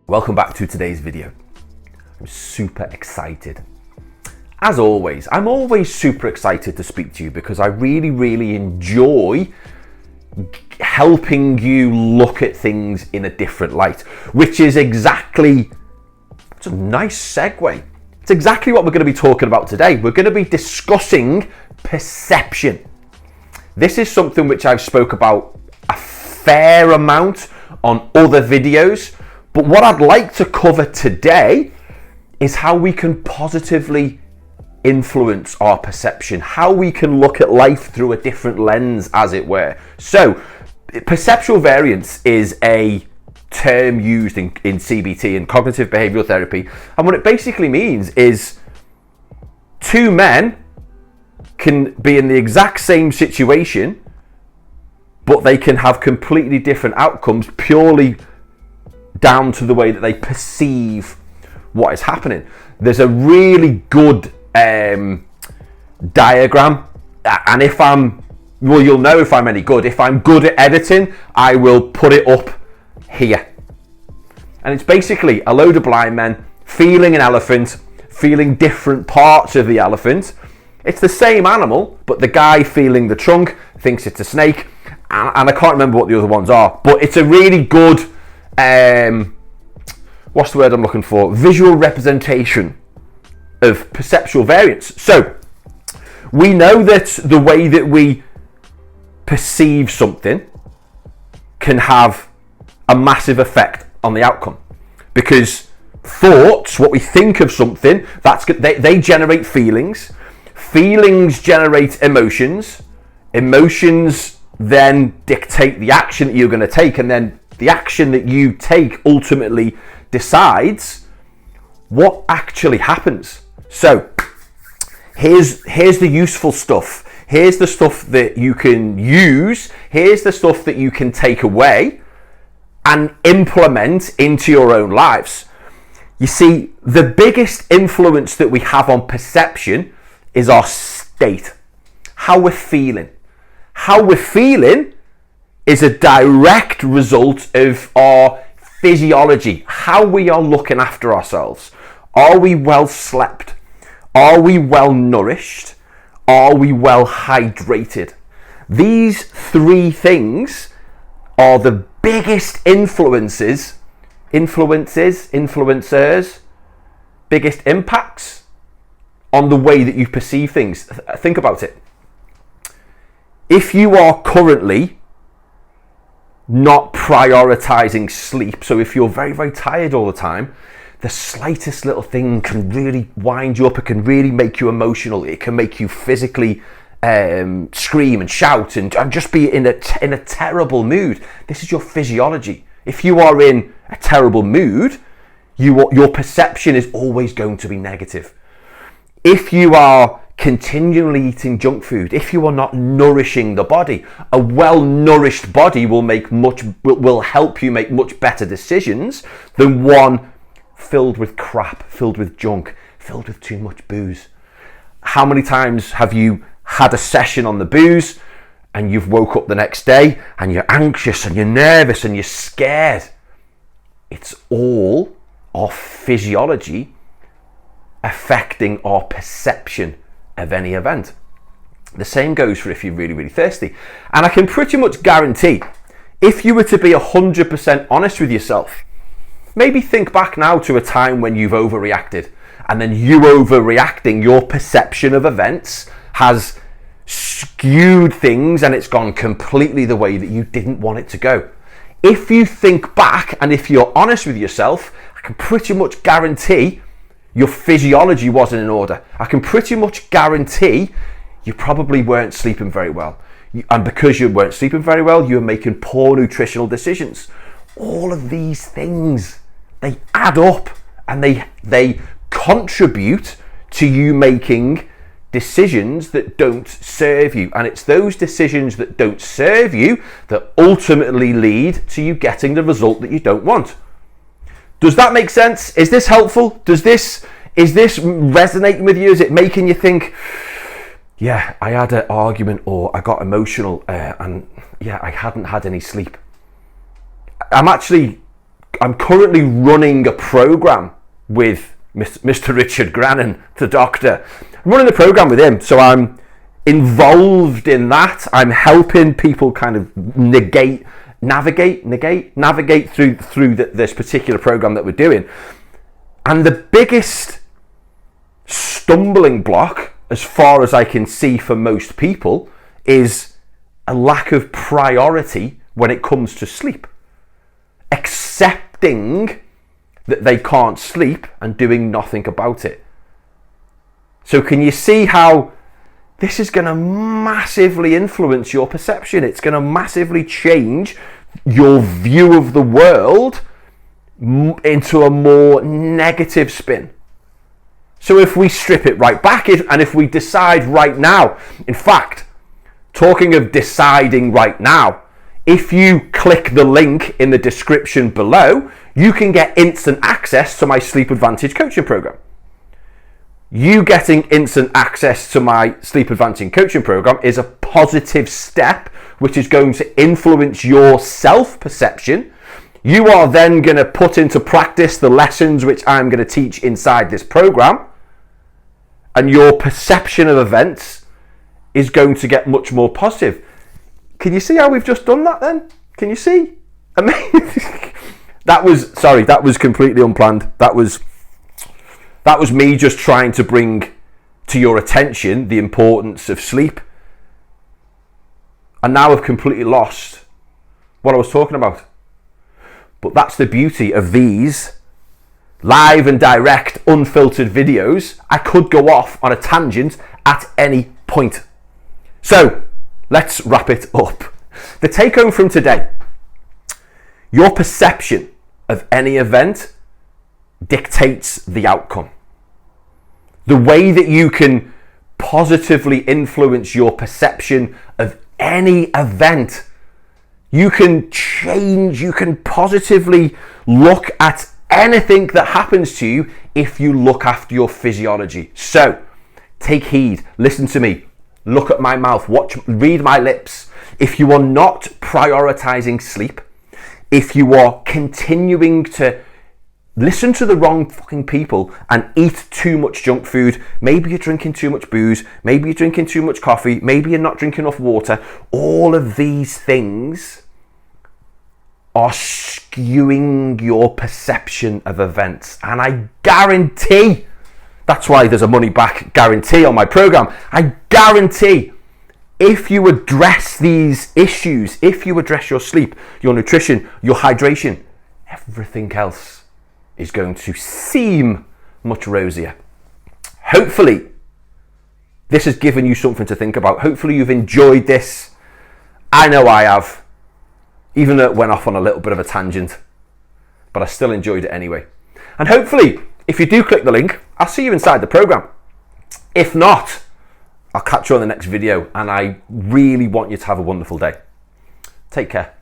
Welcome back to today's video. I'm super excited. As always, I'm always super excited to speak to you because I really enjoy helping you look at things in a different light, which is exactly, it's a nice segue. It's exactly what we're going to be talking about today. We're going to be discussing perception. This is something which I've spoke about a fair amount on other videos. But what I'd like to cover today is how we can positively influence our perception, how we can look at life through a different lens, as it were. So, perceptual variance is a term used in CBT, in cognitive behavioral therapy. And what it basically means is two men can be in the exact same situation, but they can have completely different outcomes purely down to the way that they perceive what is happening. There's a really good diagram, and you'll know if I'm any good. If I'm good at editing, I will put it up here. And it's basically a load of blind men feeling an elephant, feeling different parts of the elephant. It's the same animal, but the guy feeling the trunk thinks it's a snake, and I can't remember what the other ones are, but it's a really good what's the word I'm looking for? Visual representation of perceptual variance. So we know that the way that we perceive something can have a massive effect on the outcome, because thoughts, what we think of something, they generate feelings. Feelings generate emotions. Emotions then dictate the action that you're going to take, and then the action that you take ultimately decides what actually happens. So here's the useful stuff. Here's the stuff that you can use. Here's the stuff that you can take away and implement into your own lives. You see, the biggest influence that we have on perception is our state, how we're feeling. How we're feeling is a direct result of our physiology, how we are looking after ourselves. Are we well slept? Are we well nourished? Are we well hydrated? These three things are the biggest influencers, biggest impacts on the way that you perceive things. Think about it. If you are currently not prioritizing sleep, so if you're very tired all the time, the slightest little thing can really wind you up. It can really make you emotional. It can make you physically scream and shout and just be in a terrible mood. This is your physiology. If you are in a terrible mood, your perception is always going to be negative. If you are continually eating junk food, if you are not nourishing the body, a well-nourished body will help you make much better decisions than one filled with crap, filled with junk, filled with too much booze. How many times have you had a session on the booze and you've woke up the next day and you're anxious and you're nervous and you're scared? It's all our physiology affecting our perception of any event. The same goes for if you're really thirsty. And I can pretty much guarantee, if you were to be 100% honest with yourself, maybe think back now to a time when you've overreacted, and then you overreacting, your perception of events has skewed things and it's gone completely the way that you didn't want it to go. If you think back and if you're honest with yourself, I can pretty much guarantee your physiology wasn't in order. I can pretty much guarantee you probably weren't sleeping very well. And because you weren't sleeping very well, you were making poor nutritional decisions. All of these things, they add up and they contribute to you making decisions that don't serve you. And it's those decisions that don't serve you that ultimately lead to you getting the result that you don't want. Does that make sense? Is this helpful? Is this resonating with you? Is it making you think, yeah, I had an argument or I got emotional and yeah, I hadn't had any sleep? I'm actually I'm currently running a program with Mr. Richard Grannon, the doctor. I'm running a program with him, so I'm involved in that. I'm helping people kind of navigate through this particular program that we're doing. And the biggest stumbling block, as far as I can see for most people, is a lack of priority when it comes to sleep. Accepting that they can't sleep and doing nothing about it. So can you see how this is going to massively influence your perception? It's going to massively change your view of the world into a more negative spin. So if we strip it right back, and if we decide right now, in fact, talking of deciding right now, if you click the link in the description below, you can get instant access to my Sleep Advantage coaching program. You getting instant access to my Sleep Advantage coaching program is a positive step, which is going to influence your self-perception. You are then going to put into practice the lessons which I'm going to teach inside this program, and your perception of events is going to get much more positive. Can you see how we've just done that then? Can you see? Amazing. That was completely unplanned. That was me just trying to bring to your attention the importance of sleep. And now I've completely lost what I was talking about. But that's the beauty of these live and direct, unfiltered videos. I could go off on a tangent at any point. So, let's wrap it up. The take home from today: your perception of any event dictates the outcome. The way that you can positively influence your perception of any event, you can change, you can positively look at anything that happens to you if you look after your physiology. So, take heed, listen to me, look at my mouth, read my lips. If you are not prioritizing sleep, if you are continuing to listen to the wrong fucking people and eat too much junk food, maybe you're drinking too much booze, maybe you're drinking too much coffee, maybe you're not drinking enough water, all of these things are skewing your perception of events. And I guarantee, that's why there's a money back guarantee on my program, I guarantee if you address these issues, if you address your sleep, your nutrition, your hydration, everything else is going to seem much rosier. Hopefully, this has given you something to think about. Hopefully you've enjoyed this. I know I have, even though it went off on a little bit of a tangent, but I still enjoyed it anyway. And hopefully, if you do click the link, I'll see you inside the program. If not, I'll catch you on the next video, and I really want you to have a wonderful day. Take care.